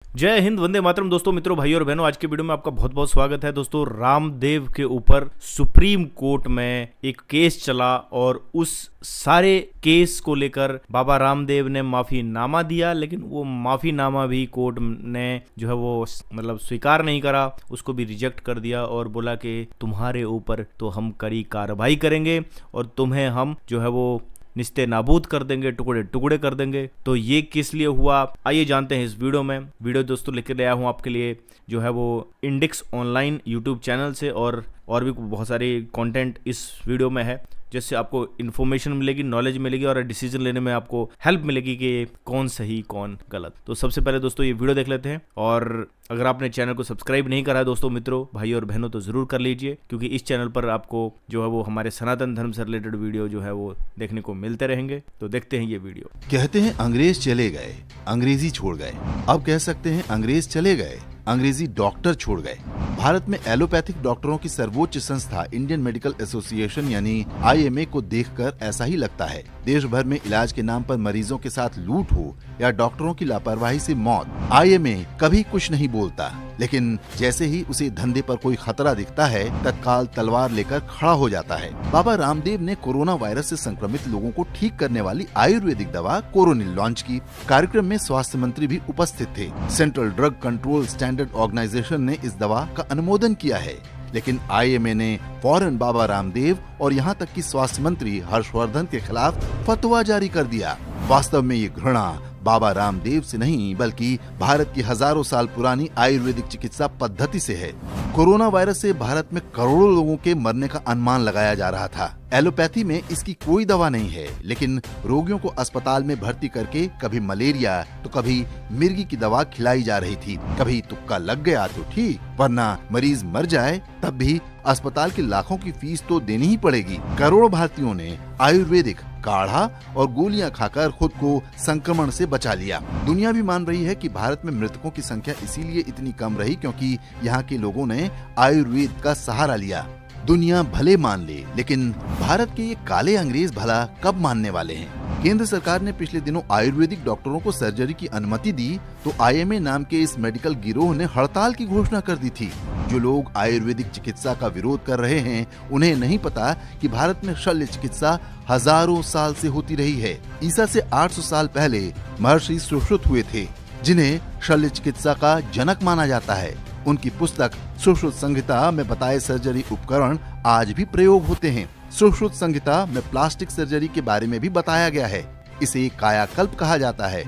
जय हिंद, वंदे मातरम। दोस्तों, मित्रों, भाइयों और बहनों, आज के वीडियो में आपका बहुत बहुत स्वागत है। दोस्तों, रामदेव के ऊपर सुप्रीम कोर्ट में एक केस चला और उस सारे केस को लेकर बाबा रामदेव ने माफीनामा दिया, लेकिन वो माफीनामा भी कोर्ट ने जो है वो स्वीकार नहीं करा, उसको भी रिजेक्ट कर दिया और बोला कि तुम्हारे ऊपर तो हम कड़ी कार्रवाई करेंगे और तुम्हें हम जो है वो निस्ते नाबूद कर देंगे, टुकड़े टुकड़े कर देंगे। तो ये किस लिए हुआ, आइए जानते हैं इस वीडियो में। वीडियो दोस्तों लेकर आया हूँ आपके लिए जो है वो इंडेक्स ऑनलाइन यूट्यूब चैनल से, और भी बहुत सारे कंटेंट इस वीडियो में है, जिससे आपको इन्फॉर्मेशन मिलेगी, नॉलेज मिलेगी और डिसीजन लेने में आपको हेल्प मिलेगी कि कौन सही कौन गलत। तो सबसे पहले दोस्तों ये वीडियो देख लेते हैं, और अगर आपने चैनल को सब्सक्राइब नहीं करा है दोस्तों, मित्रों, भाइयों और बहनों, तो जरूर कर लीजिए, क्योंकि इस चैनल पर आपको जो है वो हमारे सनातन धर्म से रिलेटेड वीडियो जो है वो देखने को मिलते रहेंगे। तो देखते हैं ये वीडियो। कहते हैं अंग्रेज चले गए, अंग्रेजी छोड़ गए। अब कह सकते हैं अंग्रेज चले गए, अंग्रेजी डॉक्टर छोड़ गए। भारत में एलोपैथिक डॉक्टरों की सर्वोच्च संस्था इंडियन मेडिकल एसोसिएशन यानी IMA को देखकर ऐसा ही लगता है। देश भर में इलाज के नाम पर मरीजों के साथ लूट हो या डॉक्टरों की लापरवाही से मौत, IMA कभी कुछ नहीं बोलता, लेकिन जैसे ही उसे धंधे पर कोई खतरा दिखता है, तत्काल तलवार लेकर खड़ा हो जाता है। बाबा रामदेव ने कोरोना वायरस से संक्रमित लोगों को ठीक करने वाली आयुर्वेदिक दवा कोरोनिल लॉन्च की। कार्यक्रम में स्वास्थ्य मंत्री भी उपस्थित थे। Central drug control standard organisation ने इस दवा का अनुमोदन किया है, लेकिन IMA ने फौरन बाबा रामदेव और यहाँ तक कि स्वास्थ्य मंत्री हर्षवर्धन के खिलाफ फतवा जारी कर दिया। वास्तव में ये घृणा बाबा रामदेव से नहीं, बल्कि भारत की हजारों साल पुरानी आयुर्वेदिक चिकित्सा पद्धति से है। कोरोना वायरस से भारत में करोड़ों लोगों के मरने का अनुमान लगाया जा रहा था। एलोपैथी में इसकी कोई दवा नहीं है, लेकिन रोगियों को अस्पताल में भर्ती करके कभी मलेरिया तो कभी मिर्गी की दवा खिलाई जा रही थी। कभी तुक्का लग गया तो ठीक, वरना मरीज मर जाए तब भी अस्पताल की लाखों की फीस तो देनी ही पड़ेगी। करोड़ों भारतीयों ने आयुर्वेदिक काढ़ा और गोलियां खाकर खुद को संक्रमण से बचा लिया। दुनिया भी मान रही है कि भारत में मृतकों की संख्या इसीलिए इतनी कम रही क्योंकि यहाँ के लोगों ने आयुर्वेद का सहारा लिया। दुनिया भले मान ले, लेकिन भारत के ये काले अंग्रेज भला कब मानने वाले हैं? केंद्र सरकार ने पिछले दिनों आयुर्वेदिक डॉक्टरों को सर्जरी की अनुमति दी तो IMA नाम के इस मेडिकल गिरोह ने हड़ताल की घोषणा कर दी थी। जो लोग आयुर्वेदिक चिकित्सा का विरोध कर रहे हैं, उन्हें नहीं पता कि भारत में शल्य चिकित्सा हजारों साल से होती रही है। ईसा से 800 साल पहले महर्षि सुश्रुत हुए थे, जिन्हें शल्य चिकित्सा का जनक माना जाता है। उनकी पुस्तक सुश्रुत संहिता में बताए सर्जरी उपकरण आज भी प्रयोग होते हैं। सुश्रुत संहिता में प्लास्टिक सर्जरी के बारे में भी बताया गया है। इसे कायाकल्प कहा जाता है।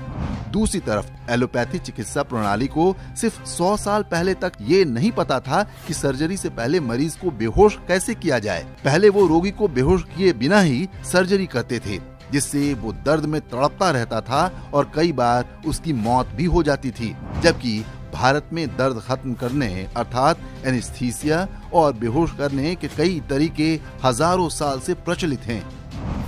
दूसरी तरफ एलोपैथी चिकित्सा प्रणाली को सिर्फ 100 साल पहले तक ये नहीं पता था कि सर्जरी से पहले मरीज को बेहोश कैसे किया जाए। पहले वो रोगी को बेहोश किए बिना ही सर्जरी करते थे, जिससे वो दर्द में तड़पता रहता था और कई बार उसकी मौत भी हो जाती थी। जबकि भारत में दर्द खत्म करने अर्थात एनेस्थीसिया और बेहोश करने के कई तरीके हजारों साल से प्रचलित हैं।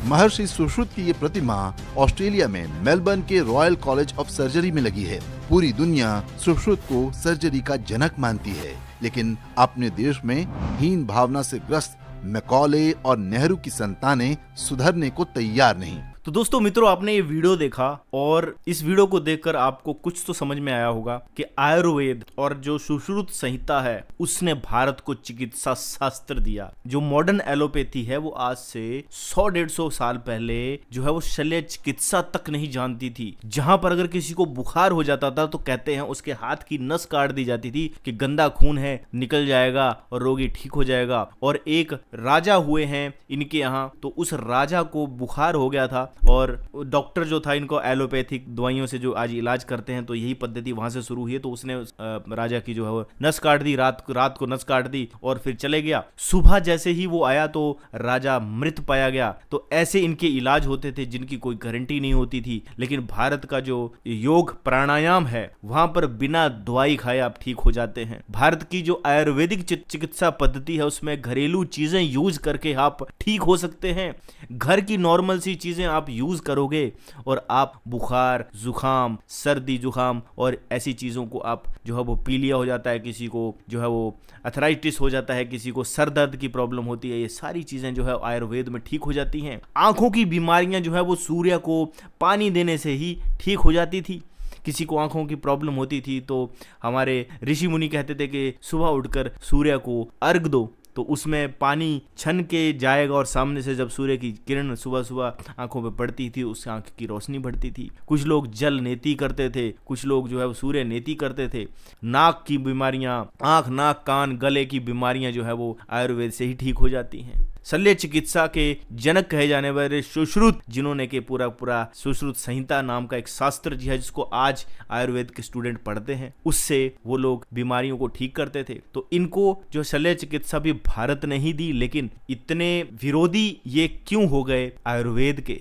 महर्षि सुश्रुत की ये प्रतिमा ऑस्ट्रेलिया में मेलबर्न के रॉयल कॉलेज ऑफ सर्जरी में लगी है। पूरी दुनिया सुश्रुत को सर्जरी का जनक मानती है, लेकिन अपने देश में हीन भावना से ग्रस्त मैकॉले और नेहरू की संतानें सुधरने को तैयार नहीं। तो दोस्तों, मित्रों, आपने ये वीडियो देखा और इस वीडियो को देखकर आपको कुछ तो समझ में आया होगा कि आयुर्वेद और जो सुश्रुत संहिता है उसने भारत को चिकित्सा शास्त्र दिया। जो मॉडर्न एलोपैथी है वो आज से 100-150 साल पहले जो है वो शल्य चिकित्सा तक नहीं जानती थी। जहां पर अगर किसी को बुखार हो जाता था तो कहते हैं उसके हाथ की नस काट दी जाती थी कि गंदा खून है, निकल जाएगा और रोगी ठीक हो जाएगा। और एक राजा हुए हैं इनके यहाँ, तो उस राजा को बुखार हो गया था और डॉक्टर जो था इनको एलोपैथिक दवाइयों से जो आज इलाज करते हैं, तो यही पद्धति वहां से शुरू हुई है। तो उसने राजा की जो है वो नस काट दी, रात को नस काट दी और फिर चले गया। सुबह जैसे ही वो आया तो राजा मृत पाया गया। तो ऐसे इनके इलाज होते थे जिनकी कोई गारंटी नहीं होती थी। लेकिन भारत का जो योग प्राणायाम है वहां पर बिना दवाई खाए आप ठीक हो जाते हैं। भारत की जो आयुर्वेदिक चिकित्सा पद्धति है उसमें घरेलू चीजें यूज करके आप ठीक हो सकते हैं। घर की नॉर्मल सी चीजें आप यूज करोगे और आप बुखार, जुखाम, सर्दी जुखाम और ऐसी चीजों को आप जो है वो पीलिया हो जाता है, किसी को जो है वो अर्थराइटिस हो जाता है, किसी को सर दर्द की प्रॉब्लम होती है, ये सारी चीजें जो है आयुर्वेद में ठीक हो जाती हैं। आंखों की बीमारियां जो है वो सूर्य को पानी देने से ही ठीक हो जाती थी। किसी को आंखों की प्रॉब्लम होती थी तो हमारे ऋषि मुनि कहते थे कि सुबह उठकर सूर्य को अर्घ दो, तो उसमें पानी छन के जाएगा और सामने से जब सूर्य की किरण सुबह सुबह आंखों पे पड़ती थी उससे आंख की रोशनी बढ़ती थी। कुछ लोग जल नेति करते थे, कुछ लोग जो है वो सूर्य नेति करते थे। नाक की बीमारियां, आंख नाक कान गले की बीमारियां जो है वो आयुर्वेद से ही ठीक हो जाती हैं। शल्य चिकित्सा के जनक कहे जाने वाले सुश्रुत, जिन्होंने के पूरा सुश्रुत संहिता नाम का एक शास्त्र जी है जिसको आज आयुर्वेद के स्टूडेंट पढ़ते हैं, उससे वो लोग बीमारियों को ठीक करते थे। तो इनको जो शल्य चिकित्सा भी भारत ने ही दी, लेकिन इतने विरोधी ये क्यों हो गए आयुर्वेद के,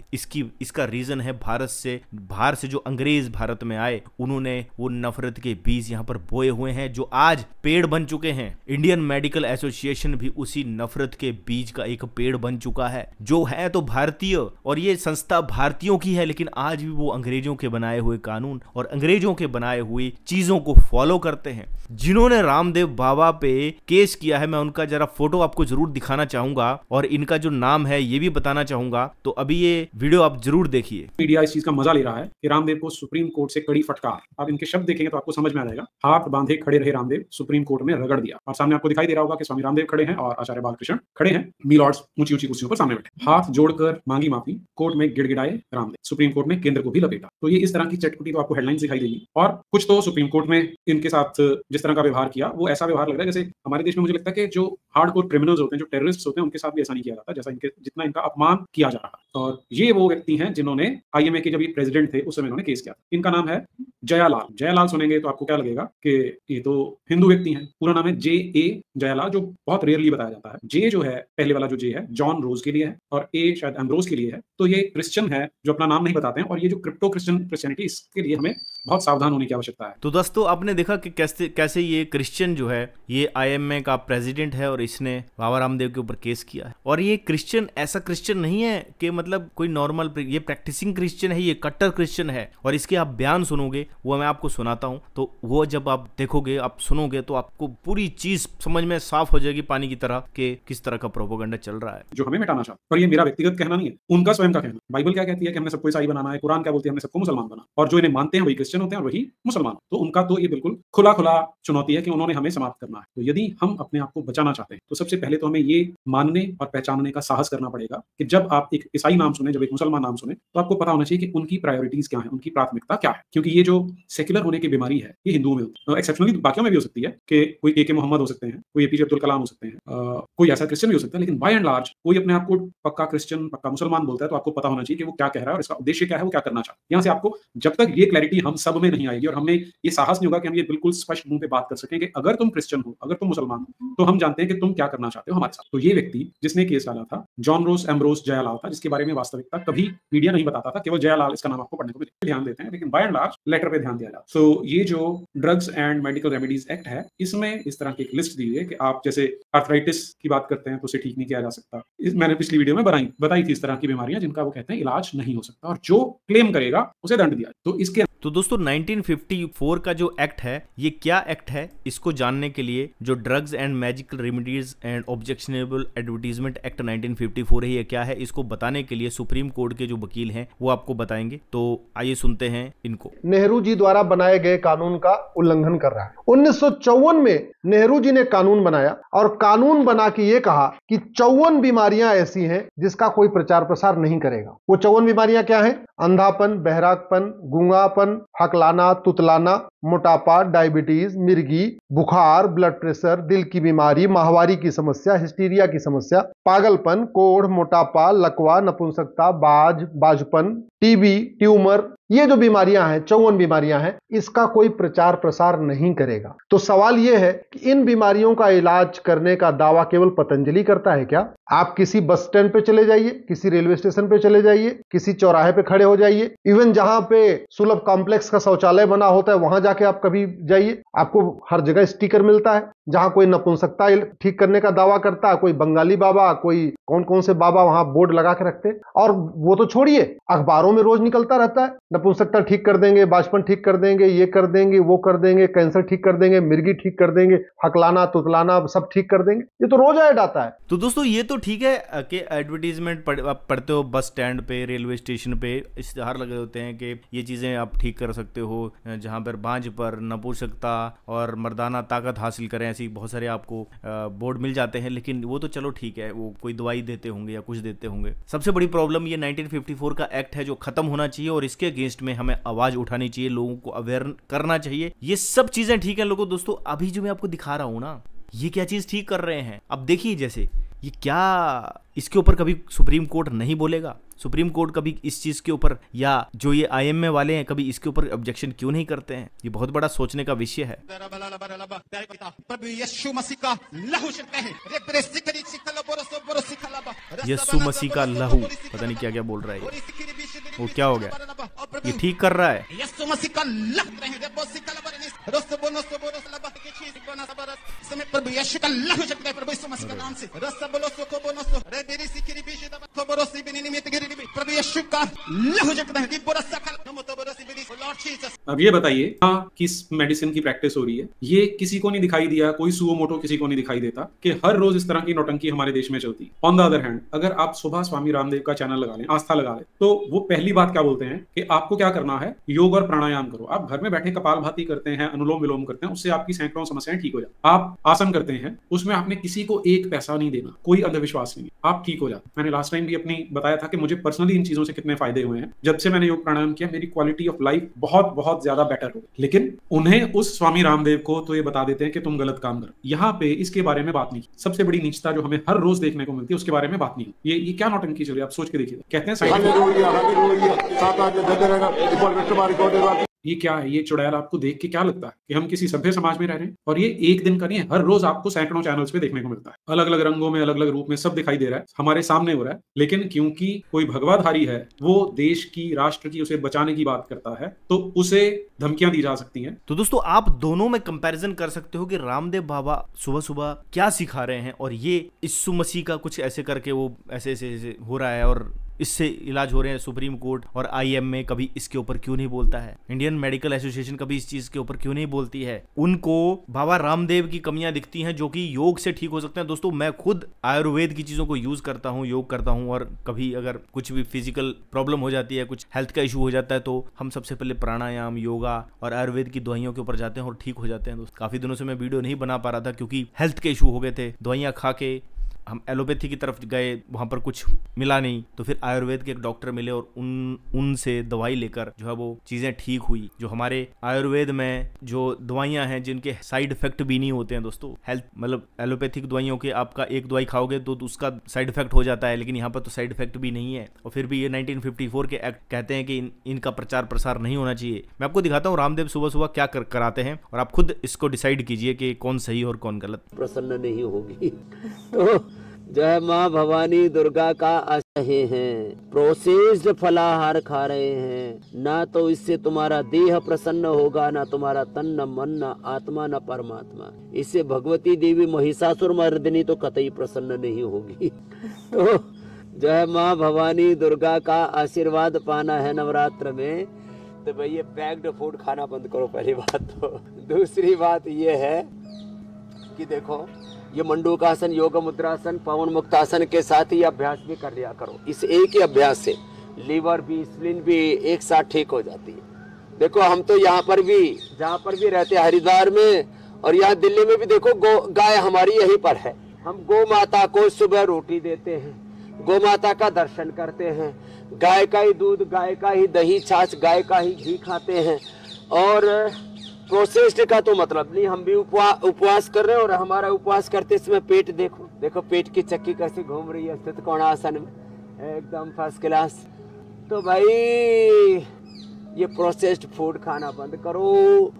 इसका रीजन है बाहर से जो अंग्रेज भारत में आए, उन्होंने वो नफरत के बीज यहाँ पर बोए हुए हैं जो आज पेड़ बन चुके हैं। इंडियन मेडिकल एसोसिएशन भी उसी नफरत के बीज का एक पेड़ बन चुका है, जो है तो भारतीय, और ये संस्था भारतीयों की है, लेकिन आज भी वो अंग्रेजों के बनाए हुए कानून और अंग्रेजों के बनाए हुए चीजों को फॉलो करते हैं। जिन्होंने रामदेव बाबा पे केस किया है, मैं उनका जरा फोटो आपको जरूर दिखाना चाहूंगा और इनका जो नाम है ये भी बताना चाहूंगा, तो अभी ये वीडियो आप जरूर देखिए। मीडिया इस चीज का मजा ले रहा है कि रामदेव को सुप्रीम कोर्ट से कड़ी फटकार। आप इनके शब्द देखेंगे तो आपको समझ में आ जाएगा। हाथ बांधे खड़े रहे रामदेव, सुप्रीम कोर्ट में रगड़ दिया। और सामने आपको दिखाई दे रहा होगा कि स्वामी रामदेव खड़े हैं और आचार्य बालकृष्ण खड़े हैं, लॉर्ड्स ऊंची ऊंची कुर्सियों पर सामने बैठे, हाथ जोड़कर मांगी माफी, कोर्ट में गिड़गिड़ाए रामदेव, सुप्रीम कोर्ट में केंद्र को भी लपेटा। तो ये इस तरह की चटपटी तो आपको हेडलाइन दिखाई देगी। और कुछ तो सुप्रीम कोर्ट में इनके साथ जिस तरह का व्यवहार किया वो ऐसा व्यवहार लग रहा है जैसे हमारे देश में मुझे लगता है कि जो हार्डकोर क्रिमिनल्स होते हैं, जो टेररिस्ट होते हैं, उनके साथ भी ऐसा नहीं किया जाता जैसा जितना इनका अपमान किया जा रहा है। और ये वो व्यक्ति हैं जिन्होंने आईएमए के जब ये प्रेसिडेंट थे उस समय इन्होंने केस किया था। इनका नाम है जयालाल। जयालाल सुनेंगे तो आपको क्या लगेगा कि ये तो हिंदू व्यक्ति हैं। पूरा नाम है J.A. जयालाल, जो बहुत रेयरली बताया जाता है। जे जो है, पहले वाला जो जे है जॉन रोज के लिए है और ए शायद एम्ब्रोज के लिए है। तो ये क्रिश्चियन है जो अपना नाम नहीं बताते हैं, और ये जो क्रिप्टो क्रिश्चियनिटी, इसके लिए हमें बहुत सावधान होने की आवश्यकता है। तो दोस्तों आपने देखा कि कैसे ये क्रिश्चियन जो है ये आईएमए का प्रेसिडेंट है और इसने बाबा रामदेव के ऊपर केस किया है। और ये क्रिश्चियन ऐसा क्रिश्चियन नहीं है कि मतलब कोई नॉर्मल, ये प्रैक्टिसिंग क्रिश्चियन है, ये कट्टर क्रिश्चियन है। और इसके आप बयान सुनोगे, वो मैं आपको सुनाता हूँ, तो वो जब आप देखोगे, आप सुनोगे तो आपको पूरी चीज समझ में साफ हो जाएगी पानी की तरह कि किस तरह का प्रोपेगेंडा चल रहा है जो हमें मिटाना चाहता है। और ये मेरा व्यक्तिगत कहना नहीं है, उनका स्वयं का कहना। बाइबल क्या कहती है कि हमने सबको ईसाई बनाना है, कुरान क्या बोलती है हमने सबको मुसलमान बनाना, और जो इन्हें मानते हैं वही क्रिश्चियन होते हैं और वही मुसलमान। तो उनका तो ये बिल्कुल खुला चुनौती है कि उन्होंने हमें समाप्त करना है। तो यदि हम अपने आप को बचाना चाहते हैं तो सबसे पहले तो हमें ये मानने और पहचानने का साहस करना पड़ेगा कि जब आप एक ईसाई नाम सुने, जब एक मुसलमान नाम सुने, तो आपको पता होना चाहिए कि उनकी प्रायोरिटीज क्या है, उनकी प्राथमिकता क्या है। क्योंकि ये जो सेक्युलर होने की बीमारी है ये हिंदुओं में होती है, एक्सेप्शनली बाकियों में भी हो सकती है कि कोई के मोहम्मद हो सकते हैं, कोई एपीजे अब्दुल कलाम हो सकते हैं, कोई ऐसा क्रिश्चियन भी हो सकता है, लेकिन बाय एंड लार्ज कोई अपने आप को पक्का क्रिश्चियन, पक्का मुसलमान बोलता है तो आपको पता होना चाहिए कि वो क्या कह रहा है और इसका उद्देश्य क्या है, वो क्या करना चाहता है। यहाँ से आपको जब तक ये क्लैरिटी हम सब में नहीं आएगी और हमें ये साहस नहीं होगा कि हम ये बिल्कुल स्पष्ट मुंह पे बात कर सकें कि अगर तुम क्रिश्चियन हो, अगर तुम मुसलमान हो, तो हम जानते हैं कि तुम क्या करना चाहते हो हमारे साथ। तो ये व्यक्ति जिसने केस डाला था जॉन रोज एम्ब्रोस जयालाल था, जिसके बारे में वास्तविकता कभी मीडिया नहीं बताता था, केवल जयालाल इसका नाम आपको पढ़ने को ध्यान देते हैं, लेकिन बाय एंड लार्ज लेटर पे ध्यान दिया जाता है। सो ये जो drugs and medical remedies act है, इसमें इस तरह की एक लिस्ट दी है कि आप जैसे आर्थराइटिस की बात करते हैं तो उसे ठीक नहीं किया जा सकता। मैंने पिछली वीडियो में बताई थी इस तरह की बीमारियां जिनका वो कहते हैं इलाज नहीं हो सकता, और जो क्लेम करेगा उसे दंड दिया। तो दोस्तों 1954 का जो एक्ट है, ये क्या एक्ट है, इसको जानने के लिए जो drugs and magical remedies and objectionable advertisement act 1954 है, ये क्या है, इसको बताने के लिए सुप्रीम कोर्ट के जो वकील हैं वो आपको बताएंगे। तो आइए सुनते हैं इनको। नेहरू जी द्वारा बनाए गए कानून का उल्लंघन कर रहा है। 1954 में नेहरू जी ने कानून बनाया और कानून बना के ये कहा कि 54 बीमारियां ऐसी हैं जिसका कोई प्रचार प्रसार नहीं करेगा। वो 54 बीमारियां क्या हैं? अंधापन, बहरापन, गूंगापन, हकलाना, तुतलाना, मोटापा, डायबिटीज, मिर्गी, बुखार, ब्लड प्रेशर, दिल की बीमारी, माहवारी की समस्या, हिस्टीरिया की समस्या, पागलपन, कोढ़, मोटापा, लकवा, नपुंसकता, बाजपन, टीबी, ट्यूमर, ये जो बीमारियां हैं, 54 बीमारियां हैं, इसका कोई प्रचार प्रसार नहीं करेगा। तो सवाल यह है कि इन बीमारियों का इलाज करने का दावा केवल पतंजलि करता है क्या? आप किसी बस स्टैंड पे चले जाइए, किसी रेलवे स्टेशन पे चले जाइए, किसी चौराहे पे खड़े हो जाइए, इवन जहां पे सुलभ कॉम्प्लेक्स का शौचालय बना होता है वहां जाके आप कभी जाइए, आपको हर जगह स्टिकर मिलता है। जहां कोई नपुंसकता ठीक करने का दावा करता है, कोई बंगाली बाबा, कोई कौन कौन से बाबा वहां बोर्ड लगा के रखते हैं। और वो तो छोड़िए, अखबारों में रोज निकलता रहता है नपुंसकता ठीक कर देंगे, बाचपन ठीक कर देंगे, ये कर देंगे, वो कर देंगे, कैंसर ठीक कर देंगे, मिर्गी ठीक कर देंगे, हकलाना तुतलाना सब ठीक कर देंगे। ये तो रोज ऐड आता है। तो दोस्तों ये तो ठीक है कि एडवर्टीजमेंट आप पढ़ते हो बस स्टैंड पे, रेलवे स्टेशन पे इश्तिहार लगे होते हैं कि ये चीजें आप ठीक कर सकते हो, जहां पर बांझ पर नपुंसकता और मर्दाना ताकत हासिल करें, ऐसी बहुत सारे आपको बोर्ड मिल जाते हैं। लेकिन वो तो चलो ठीक है, वो कोई दवाई देते होंगे या कुछ देते होंगे। सबसे बड़ी प्रॉब्लम ये 1954 का एक्ट है जो खत्म होना चाहिए और इसके अगेंस्ट में हमें आवाज उठानी चाहिए, लोगों को अवेयर करना चाहिए। ये सब चीजें ठीक है लोगों। दोस्तों अभी जो मैं आपको दिखा रहा हूं ना, ये क्या चीज ठीक कर रहे हैं। अब देखिए जैसे ये क्या, इसके ऊपर कभी सुप्रीम कोर्ट नहीं बोलेगा? सुप्रीम कोर्ट कभी इस चीज के ऊपर, या जो ये आईएमए वाले हैं, कभी इसके ऊपर ऑब्जेक्शन क्यों नहीं करते हैं? ये बहुत बड़ा सोचने का विषय है। यीशु मसीह का लहू, पता नहीं क्या क्या बोल रहा है वो क्या हो गया? ये ठीक कर रहा है। अब ये बताइए किस मेडिसिन की प्रैक्टिस हो रही है? ये किसी को नहीं दिखाई दिया, कोई सुओ मोटो किसी को नहीं दिखाई देता कि हर रोज इस तरह की नौटंकी हमारे देश में चलती। ऑन द अदर हैंड, अगर आप सुबह स्वामी रामदेव का चैनल लगा लें, आस्था लगा लें, तो वो पहली बात क्या बोलते हैं कि आपको क्या करना है, योग और प्राणायाम करो। आप घर में बैठे कपालभाति करते हैं, अनुलोम विलोम करते हैं, उससे आपकी सैकड़ों समस्याएं ठीक हो जाती। आप आसन करते हैं, उसमें आपने किसी को एक पैसा नहीं देना, कोई अंधविश्वास नहीं, आप ठीक हो जाते। मैंने लास्ट टाइम भी अपनी बताया था कि मुझे पर्सनली इन चीजों से कितने फायदे हुए हैं। जब से मैंने योग प्राणायाम किया, मेरी क्वालिटी ऑफ लाइफ बहुत बहुत ज्यादा बेटर हो। लेकिन उन्हें, उस स्वामी रामदेव को तो ये बता देते हैं कि तुम गलत काम करो। यहाँ पे इसके बारे में बात नहीं की। सबसे बड़ी नीचता जो हमें हर रोज देखने को मिलती है, उसके बारे में बात नहीं। ये क्या नौटंकी चल रही है, आप सोच के देखिए। कहते हैं ये क्या है? ये चुड़ैल आपको देख के क्या लगता है कि हम किसी सभ्य समाज में रह रहे हैं? और ये एक दिन का नहीं है, हर रोज आपको सैकड़ों चैनल्स पे देखने को मिलता है। अलग अलग रंगों में, अलग अलग रूप में, सब दिखाई दे रहा है, हमारे सामने हो रहा है। लेकिन क्योंकि कोई भगवाधारी है, वो देश की, राष्ट्र की, उसे बचाने की बात करता है, तो उसे धमकियां दी जा सकती हैं। तो दोस्तों आप दोनों में कंपैरिजन कर सकते हो कि रामदेव बाबा सुबह सुबह क्या सिखा रहे हैं और ये यीशु मसीह का कुछ ऐसे करके वो ऐसे हो रहा है और इससे इलाज हो रहे हैं। सुप्रीम कोर्ट और आईएमए कभी इसके ऊपर क्यों नहीं बोलता है? इंडियन मेडिकल एसोसिएशन कभी इस चीज के ऊपर क्यों नहीं बोलती है? उनको बाबा रामदेव की कमियां दिखती हैं जो कि योग से ठीक हो सकते हैं। दोस्तों मैं खुद आयुर्वेद की चीजों को यूज करता हूं, योग करता हूं, और कभी अगर कुछ भी फिजिकल प्रॉब्लम हो जाती है, कुछ हेल्थ का इशू हो जाता है, तो हम सबसे पहले प्राणायाम, योगा और आयुर्वेद की दवाइयों के ऊपर जाते हैं और ठीक हो जाते हैं। दोस्तों काफी दिनों से मैं वीडियो नहीं बना पा रहा था क्योंकि हेल्थ के इशू हो गए थे। दवाइयां खा के हम एलोपैथी की तरफ गए, वहाँ पर कुछ मिला नहीं, तो फिर आयुर्वेद के एक डॉक्टर मिले और उनसे दवाई लेकर जो है वो चीज़ें ठीक हुई। जो हमारे आयुर्वेद में जो दवाइयाँ हैं जिनके साइड इफेक्ट भी नहीं होते हैं दोस्तों, हेल्थ मतलब एलोपैथिक दवाइयों के आपका एक दवाई खाओगे तो उसका साइड इफेक्ट हो जाता है, लेकिन यहाँ पर तो साइड इफेक्ट भी नहीं है। और फिर भी ये 1954 के एक्ट कहते हैं कि इनका प्रचार प्रसार नहीं होना चाहिए। मैं आपको दिखाता हूँ रामदेव सुबह सुबह क्या कराते हैं और आप खुद इसको डिसाइड कीजिए कि कौन सही और कौन गलत। प्रसन्न नहीं होगी जो है माँ भवानी दुर्गा का असहे हैं, प्रोसेस्ड फलाहार खा रहे हैं, ना तो इससे तुम्हारा देह प्रसन्न होगा, ना तुम्हारा तन, न मन, न आत्मा, न परमात्मा। इससे भगवती देवी महिषासुर मर्दिनी तो कतई प्रसन्न नहीं होगी। तो जो है माँ भवानी दुर्गा का आशीर्वाद पाना है नवरात्र में, तो भाई ये पैक्ड फूड खाना बंद करो, पहली बात तो। दूसरी बात ये है कि देखो, ये मंडूकासन, योग मुद्रासन, पवन मुक्तासन के साथ ही अभ्यास भी कर लिया करो। इस एक ही अभ्यास से लीवर भी, स्प्लीन भी एक साथ ठीक हो जाती है। देखो हम तो यहाँ पर भी, जहाँ पर भी रहते हैं हरिद्वार में, और यहाँ दिल्ली में भी देखो, गाय हमारी यहीं पर है। हम गौ माता को सुबह रोटी देते हैं, गौ माता का दर्शन करते हैं, गाय का ही दूध, गाय का ही दही छाछ, गाय का ही घी खाते हैं। और प्रोसेस्ड का तो मतलब नहीं। हम भी उपवास कर रहे हैं और हमारा उपवास करते समय पेट देखो पेट की चक्की कैसे घूम रही है स्थित कोणासन में, एकदम फर्स्ट क्लास। तो भाई ये प्रोसेस्ड फूड खाना बंद करो।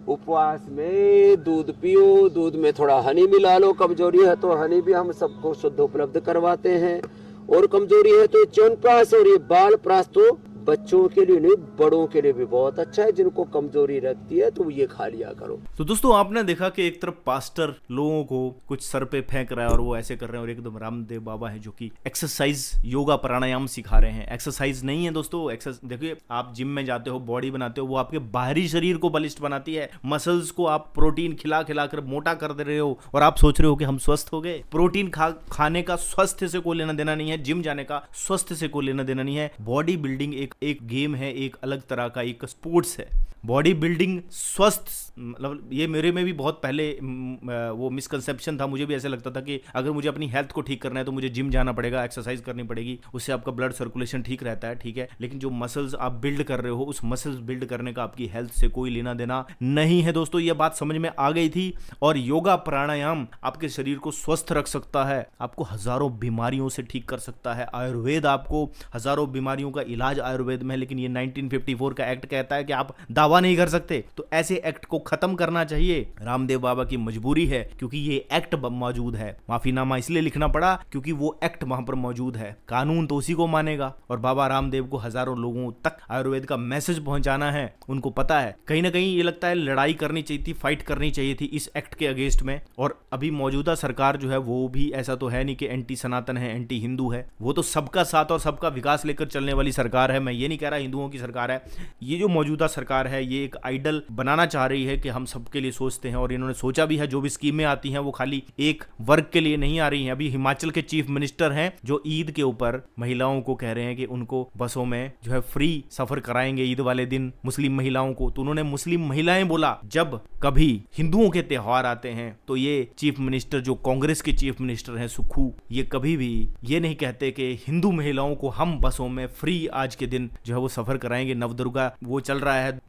उपवास में दूध पियो, दूध में थोड़ा हनी मिला लो। कमजोरी है तो हनी भी हम सबको शुद्ध उपलब्ध करवाते हैं, और कमजोरी है तो च्यवनप्राश और ये बाल प्राश तो बच्चों के लिए नहीं, बड़ों के लिए भी बहुत अच्छा है। जिनको कमजोरी रखती है तो ये खा लिया करो। तो दोस्तों आपने देखा कि एक तरफ पास्टर लोगों को कुछ सर पे फेंक रहा है और वो ऐसे कर रहे हैं, और एकदम रामदेव बाबा है जो कि एक्सरसाइज, योगा, प्राणायाम सिखा रहे हैं। एक्सरसाइज नहीं है दोस्तों, देखिए आप जिम में जाते हो, बॉडी बनाते हो, वो आपके बाहरी शरीर को बलिष्ठ बनाती है। मसल्स को आप प्रोटीन खिला खिला कर मोटा कर दे रहे हो और आप सोच रहे हो कि हम स्वस्थ हो गए। प्रोटीन खाने का स्वास्थ्य से कोई लेना देना नहीं है, जिम जाने का स्वास्थ्य से कोई लेना देना नहीं है। बॉडी बिल्डिंग एक गेम है, एक अलग तरह का एक स्पोर्ट्स है। बॉडी बिल्डिंग स्वस्थ, मतलब ये मेरे में भी बहुत पहले वो मिसकंसेप्शन था। मुझे भी ऐसे लगता था कि अगर मुझे अपनी हेल्थ को ठीक करना है तो मुझे जिम जाना पड़ेगा, एक्सरसाइज करनी पड़ेगी, उससे आपका ब्लड सर्कुलेशन ठीक रहता है, ठीक है। लेकिन जो मसल्स आप बिल्ड कर रहे हो, उस मसल्स बिल्ड करने का आपकी हेल्थ से कोई लेना देना नहीं है दोस्तों। ये बात समझ में आ गई थी। और योगा प्राणायाम आपके शरीर को स्वस्थ रख सकता है, आपको हजारों बीमारियों से ठीक कर सकता है। आयुर्वेद आपको हजारों बीमारियों का इलाज आयुर्वेद में है। लेकिन ये 1954 का एक्ट कहता है कि आप दावा नहीं कर सकते। तो ऐसे एक्ट को खत्म करना चाहिए। रामदेव बाबा की मजबूरी है क्योंकि ये एक्ट मौजूद है। माफीनामा इसलिए लिखना पड़ा क्योंकि वो एक्ट वहां पर मौजूद है। कानून तो उसी को मानेगा। और बाबा रामदेव को हजारों लोगों तक आयुर्वेद का मैसेज पहुंचाना है। उनको पता है, कहीं ना कहीं ये लगता है लड़ाई करनी चाहिए थी, फाइट करनी चाहिए थी इस एक्ट के अगेंस्ट में। और अभी मौजूदा सरकार जो है वो भी ऐसा तो है नहीं कि एंटी सनातन है, एंटी हिंदू है। वो तो सबका साथ और सबका विकास लेकर चलने वाली सरकार है। मैं ये नहीं कह रहा हिंदुओं की सरकार है। ये जो मौजूदा सरकार है ये एक आइडल बनाना चाह रही है कि हम सबके लिए सोचते हैं। और इन्होंने सोचा भी है जो भी स्कीमें आती हैं वो खाली एक वर्ग के लिए नहीं आ रही हैं। अभी हिमाचल के चीफ मिनिस्टर हैं जो ईद के ऊपर महिलाओं को कह रहे हैं कि उनको बसों में जो है फ्री सफर कराएंगे ईद वाले दिन मुस्लिम महिलाओं को। तो उन्होंने मुस्लिम महिलाएं बोला। जब कभी हिंदुओं के त्योहार आते हैं तो ये चीफ मिनिस्टर जो कांग्रेस के चीफ मिनिस्टर हैं सुक्खू, ये कभी भी ये नहीं कहते कि हिंदू महिलाओं को हम बसों में फ्री आज के दिन जो है वो सफर कराएंगे। नवदुर्गा वो चल रहा है,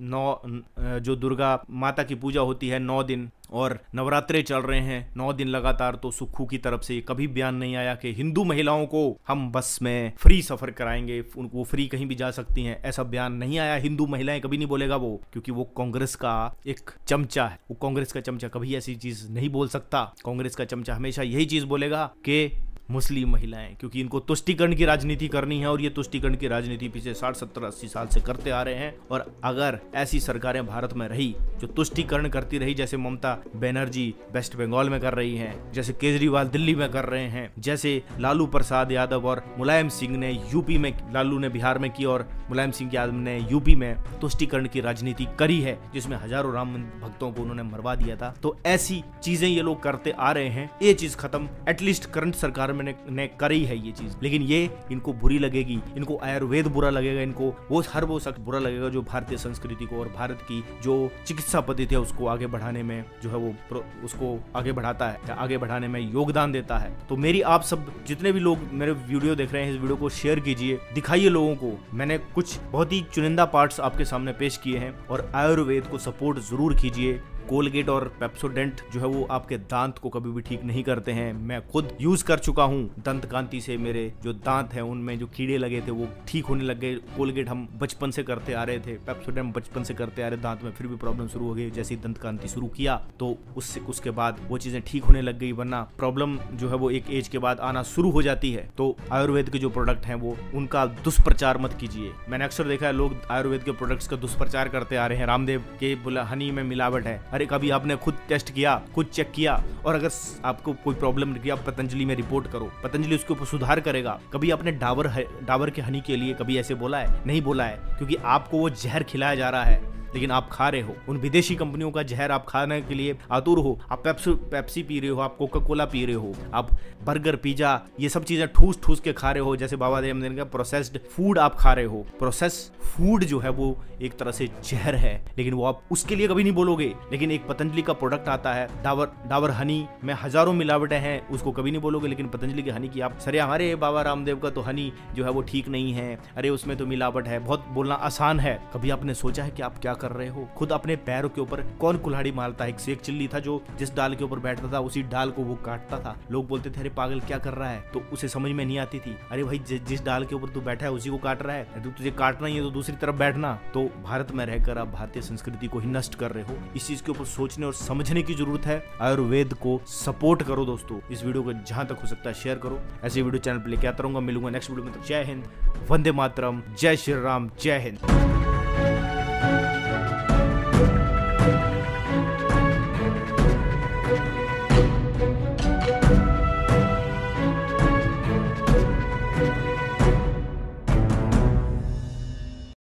जो दुर्गा माता की पूजा होती है 9 दिन और नवरात्रे चल रहे हैं 9 दिन लगातार। तो सुक्खू की तरफ से कभी बयान नहीं आया कि हिंदू महिलाओं को हम बस में फ्री सफर कराएंगे, उनको फ्री कहीं भी जा सकती हैं, ऐसा बयान नहीं आया। हिंदू महिलाएं कभी नहीं बोलेगा वो, क्योंकि वो कांग्रेस का एक चमचा है। वो कांग्रेस का चमचा कभी ऐसी चीज नहीं बोल सकता। कांग्रेस का चमचा हमेशा यही चीज बोलेगा कि मुस्लिम महिलाएं, क्योंकि इनको तुष्टीकरण की राजनीति करनी है। और ये तुष्टीकरण की राजनीति पिछले 60, 70, 80 साल से करते आ रहे हैं। और अगर ऐसी सरकारें भारत में रही जो तुष्टीकरण करती रही, जैसे ममता बनर्जी वेस्ट बंगाल में कर रही हैं, जैसे केजरीवाल दिल्ली में कर रहे हैं, जैसे लालू प्रसाद यादव और मुलायम सिंह ने यूपी में, लालू ने बिहार में की और मुलायम सिंह यादव ने यूपी में तुष्टीकरण की राजनीति करी है, जिसमें हजारों राम भक्तों को उन्होंने मरवा दिया था। तो ऐसी चीजें ये लोग करते आ रहे हैं। ये चीज खत्म एटलीस्ट करंट सरकार ने करी है ये चीज। लेकिन ये इनको बुरी लगेगी, इनको आयुर्वेद बुरा लगेगा, इनको वो शख्स बुरा लगेगा जो भारतीय संस्कृति को और भारत की जो चिकित्सा पद्धति है उसको आगे बढ़ाने में जो है वो उसको आगे बढ़ाता है, आगे बढ़ाने में योगदान देता है। तो मेरी आप सब जितने भी लोग मेरे वीडियो देख रहे हैं, इस वीडियो को शेयर कीजिए, दिखाइए लोगों को। मैंने कुछ बहुत ही चुनिंदा पार्ट्स आपके सामने पेश किए हैं। और आयुर्वेद को सपोर्ट जरूर कीजिए। कोलगेट और पेप्सोडेंट जो है वो आपके दांत को कभी भी ठीक नहीं करते हैं। मैं खुद यूज कर चुका हूँ दंत कांति से। मेरे जो दांत हैं उनमें जो कीड़े लगे थे वो ठीक होने लग गए। कोलगेट हम बचपन से करते आ रहे थे, पेप्सोडेंट बचपन से करते आ रहे दांत में, फिर भी प्रॉब्लम शुरू हो गई। जैसे ही दंत कांति शुरू किया तो उसके बाद वो चीजें ठीक होने लग गई, वरना प्रॉब्लम जो है वो एक एज के बाद आना शुरू हो जाती है। तो आयुर्वेद के जो प्रोडक्ट हैं वो उनका दुष्प्रचार मत कीजिए। मैंने अक्सर देखा है लोग आयुर्वेद के प्रोडक्ट्स का दुष्प्रचार करते आ रहे हैं। रामदेव के बोला हनी में मिलावट है। अरे कभी आपने खुद टेस्ट किया, खुद चेक किया, और अगर आपको कोई प्रॉब्लम नहीं किया, पतंजलि में रिपोर्ट करो, पतंजलि उसके ऊपर सुधार करेगा। कभी आपने डाबर के हनी के लिए कभी ऐसे बोला है? नहीं बोला है, क्योंकि आपको वो जहर खिलाया जा रहा है लेकिन आप खा रहे हो। उन विदेशी कंपनियों का जहर आप खाने के लिए आतुर हो। आप पेप्सी पी रहे हो, आप कोका कोला पी रहे हो, आप बर्गर पिज्जा ये सब चीजें ठूस ठूस के खा रहे हो। जैसे बाबा देव का प्रोसेस्ड फूड आप खा रहे हो। प्रोसेस फूड जो है वो एक तरह से जहर है, लेकिन वो आप उसके लिए कभी नहीं बोलोगे। लेकिन एक पतंजलि का प्रोडक्ट आता है डाबर हनी में हजारों मिलावटें हैं, उसको कभी नहीं बोलोगे। लेकिन पतंजलि के हनी की आप सरे हमारे बाबा रामदेव का तो हनी जो है वो ठीक नहीं है, अरे उसमें तो मिलावट है, बहुत बोलना आसान है। कभी आपने सोचा है कि आप क्या कर रहे हो? खुद अपने पैरों के ऊपर कौन कुल्हाड़ी मारता है? एक शेख चिल्ली था जो जिस डाल के ऊपर बैठता था उसी डाल को वो काटता था। लोग बोलते थे अरे पागल क्या कर रहा है, तो उसे समझ में नहीं आती थी, अरे भाई जिस डाल के ऊपर तू बैठा है उसी को काट रहा है, तुझे काटना ही है तो दूसरी तरफ बैठना। तो भारत में रहकर आप भारतीय संस्कृति को ही नष्ट कर रहे हो। इस चीज के ऊपर सोचने और समझने की जरूरत है। आयुर्वेद को सपोर्ट करो दोस्तों। इस वीडियो को जहां तक हो सकता है शेयर करो। ऐसे वीडियो चैनल पे लेके आता रहूंगा। मिलूंगा नेक्स्ट वीडियो में। जय हिंद, वंदे मातरम, जय श्री राम, जय हिंद।